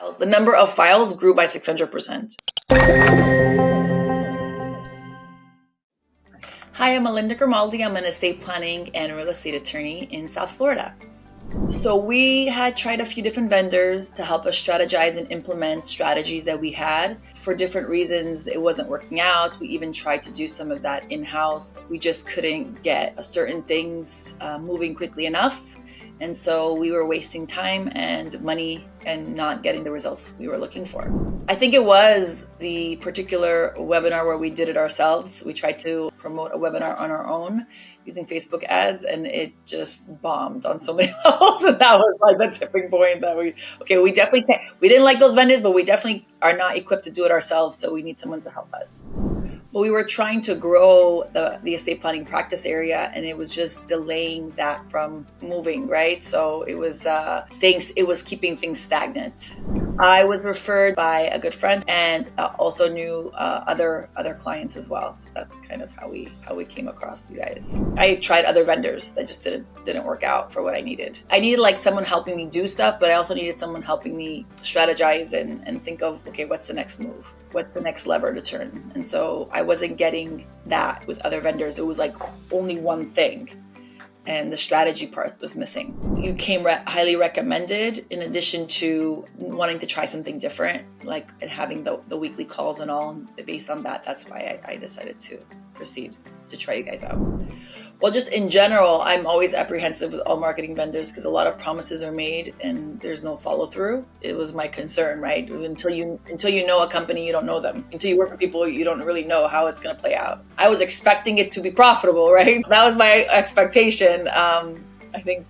The number of files grew by 600%. Hi, I'm Melinda Grimaldi. I'm an estate planning and real estate attorney in South Florida. So we had tried a few different vendors to help us strategize and implement strategies that we had. For different reasons, it wasn't working out. We even tried to do some of that in-house. We just couldn't get certain things moving quickly enough. And so we were wasting time and money and not getting the results we were looking for. I think it was the particular webinar where we did it ourselves. We tried to promote a webinar on our own using Facebook ads, and it just bombed on so many levels. And that was like the tipping point that we definitely can't. We didn't like those vendors, but we definitely are not equipped to do it ourselves. So we need someone to help us. Well, we were trying to grow the estate planning practice area, and it was just delaying that from moving, right? So it was it was keeping things stagnant. I was referred by a good friend and also knew other clients as well. So that's kind of how we came across you guys. I tried other vendors that just didn't work out for what I needed. I needed like someone helping me do stuff, but I also needed someone helping me strategize and think of, okay, what's the next move? What's the next lever to turn? And so I wasn't getting that with other vendors. It was like only one thing, and the strategy part was missing. You came highly recommended, in addition to wanting to try something different, like and having the weekly calls and all. And based on that, that's why I decided to proceed to try you guys out. Well, just in general, I'm always apprehensive with all marketing vendors because a lot of promises are made and there's no follow through. It was my concern, right? Until you know a company, you don't know them. Until you work with people, you don't really know how it's going to play out. I was expecting it to be profitable, right? That was my expectation. I think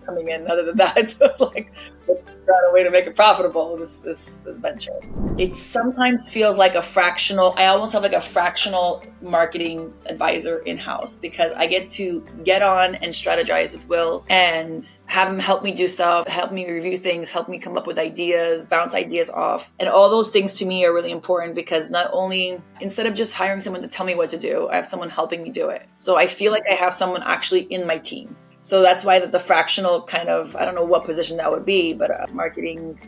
coming in, other than that, it was like, let's figure out a way to make it profitable, this venture. It sometimes feels like I almost have like a fractional marketing advisor in-house, because I get to get on and strategize with Will and have him help me do stuff, help me review things, help me come up with ideas, bounce ideas off. And all those things to me are really important, because not only, instead of just hiring someone to tell me what to do, I have someone helping me do it. So I feel like I have someone actually in my team. So that's why the fractional kind of, I don't know what position that would be, but a marketing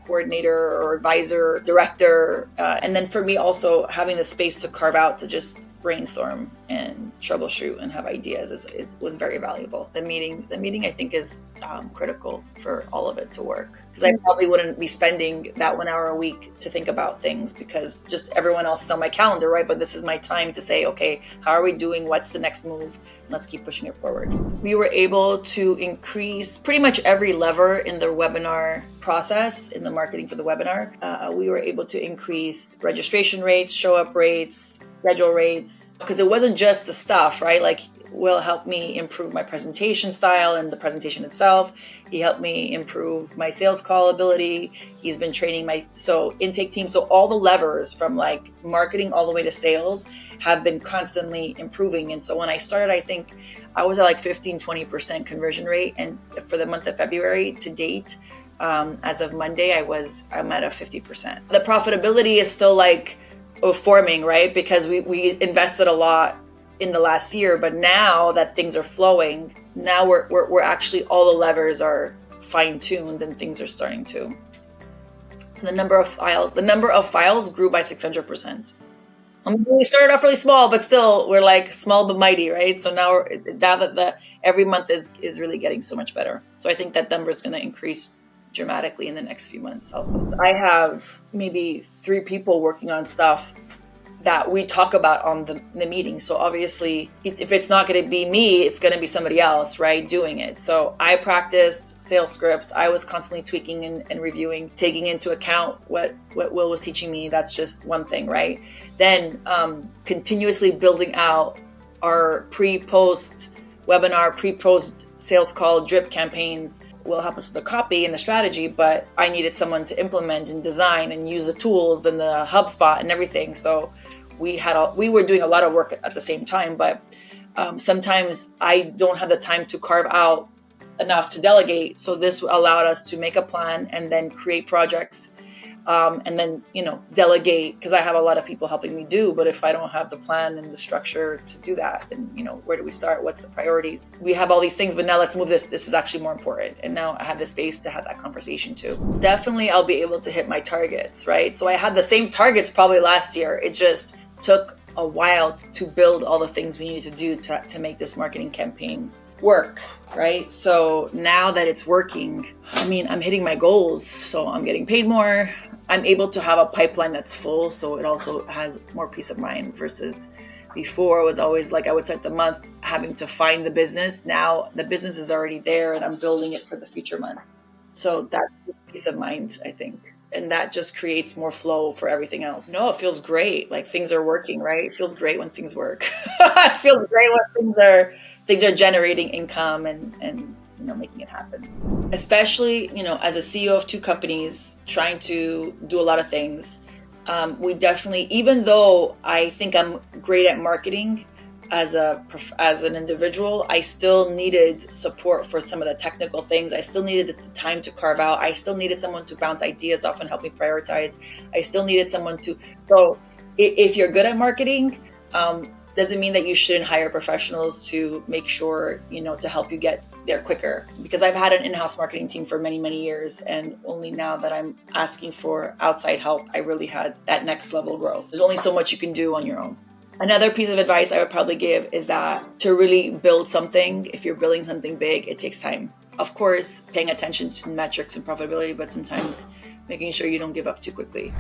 coordinator or advisor, director. And then for me also having the space to carve out to just brainstorm and troubleshoot and have ideas was very valuable. The meeting I think is critical for all of it to work, because I probably wouldn't be spending that 1 hour a week to think about things, because just everyone else is on my calendar, right? But this is my time to say, okay, how are we doing? What's the next move? Let's keep pushing it forward. We were able to increase pretty much every lever in the webinar process, in the marketing for the webinar. We were able to increase registration rates, show up rates, schedule rates, because it wasn't just the stuff, right? Like Will helped me improve my presentation style and the presentation itself. He helped me improve my sales call ability. He's been training my intake team. So all the levers from like marketing all the way to sales have been constantly improving. And so when I started, I think I was at like 15-20% conversion rate. And for the month of February to date, as of Monday, I'm at a 50%. The profitability is still like forming, right? Because we invested a lot in the last year, but now that things are flowing, now we're actually, all the levers are fine-tuned and things are starting to. So the number of files grew by 600%. We started off really small, but still we're like small but mighty, right? So now that every month is really getting so much better. So I think that number is going to increase dramatically in the next few months also. I have maybe 3 people working on stuff that we talk about on the meeting. So obviously, if it's not going to be me, it's going to be somebody else, right, doing it. So I practiced sales scripts. I was constantly tweaking and reviewing, taking into account what Will was teaching me. That's just one thing, right? Then continuously building out our pre-post webinar, pre-post sales call, drip campaigns will help us with the copy and the strategy, but I needed someone to implement and design and use the tools and the HubSpot and everything. So we were doing a lot of work at the same time, but sometimes I don't have the time to carve out enough to delegate. So this allowed us to make a plan and then create projects And then, delegate, because I have a lot of people helping me do, but if I don't have the plan and the structure to do that, then, where do we start? What's the priorities? We have all these things, but now let's move this. This is actually more important. And now I have the space to have that conversation too. Definitely I'll be able to hit my targets, right? So I had the same targets probably last year. It just took a while to build all the things we needed to do to make this marketing campaign work, right? So now that it's working, I'm hitting my goals, so I'm getting paid more. I'm able to have a pipeline that's full, so it also has more peace of mind versus before it was always like I would start the month having to find the business. Now the business is already there and I'm building it for the future months. So that's peace of mind, I think. And that just creates more flow for everything else. No, it feels great. Like things are working, right? It feels great when things work. It feels great when things are generating income and making it happen. Especially, as a CEO of 2 companies trying to do a lot of things, we definitely, even though I think I'm great at marketing as an individual, I still needed support for some of the technical things. I still needed the time to carve out. I still needed someone to bounce ideas off and help me prioritize. I still needed someone so if you're good at marketing, doesn't mean that you shouldn't hire professionals to make sure, to help you get there quicker. Because I've had an in-house marketing team for many, many years. And only now that I'm asking for outside help, I really had that next level growth. There's only so much you can do on your own. Another piece of advice I would probably give is that to really build something, if you're building something big, it takes time. Of course, paying attention to metrics and profitability, but sometimes making sure you don't give up too quickly.